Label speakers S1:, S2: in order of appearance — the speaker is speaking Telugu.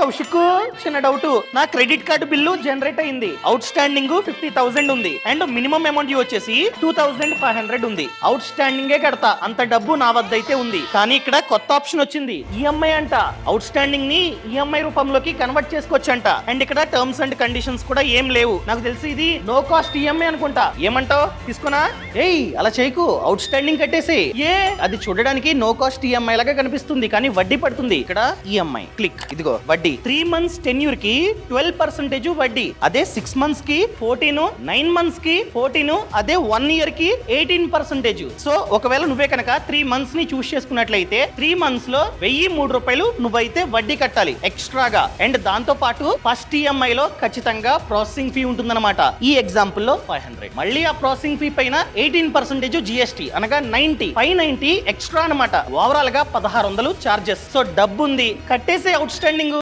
S1: కౌశిక్ చిన్న డౌట్, నా క్రెడిట్ కార్డు బిల్లు జనరేట్ అయింది. అవుట్ స్టాండింగ్ 50,000 ఉంది అండ్ మినిమం అమౌంట్ వచ్చేసి 2,500 ఉంది. అవుట్ స్టాండింగే కడతా అంత డబ్బు నా వద్ద అయితే ఉంది. కానీ ఇక్కడ కొత్త ఆప్షన్ వచ్చింది, ఈఎంఐ అంట. అవుట్ స్టాండింగ్ ని ఈఎంఐ రూపంలోకి కన్వర్ట్ చేసుకోవచ్చంట. అండ్ ఇక్కడ టర్మ్స్ అండ్ కండిషన్స్ కూడా ఏం లేవు. నాకు తెలిసి ఇది నో కాస్ట్ ఈఎంఐ అనుకుంటా. ఏమంటావు, తీసుకున్నా? ఏయ్ అలా చేయకు, అవుట్ స్టాండింగ్ కట్టేసి. ఏ అది చూడడానికి నో కాస్ట్ ఈఎంఐ లాగా కనిపిస్తుంది కానీ వడ్డీ పడుతుంది. ఇక్కడ ఈఎంఐ క్లిక్, ఇదిగో వడ్డీ 3 months టెన్యూర్ కి 12% వడ్డీ. అదే 6 months కి 14, 9 months కి 14, అదే 1 year కి 18%. సో ఒకవేళ నువ్వే కనుక 3 months ని చూస్ చేసుకున్నట్లయితే 3 months లో 1003 రూపాయలు నువ్వైతే వడ్డీ కట్టాలి ఎక్స్ట్రాగా. అండ్ దాంతో పాటు ఫస్ట్ ఈఎంఐ లో ఖచ్చితంగా ప్రాసెసింగ్ ఫీ ఉంటుందన్నమాట. ఈ ఎగ్జాంపుల్ లో 500, మళ్ళీ ఆ ప్రాసెసింగ్ ఫీ పైన 18% జిఎస్టీ అనగా 90 ఎక్స్ట్రా అనమాట. ఓవరాల్ గా 1600 చార్జెస్. సో డబ్బు ఉంది, కట్టేసే అవుట్ స్టాండింగ్.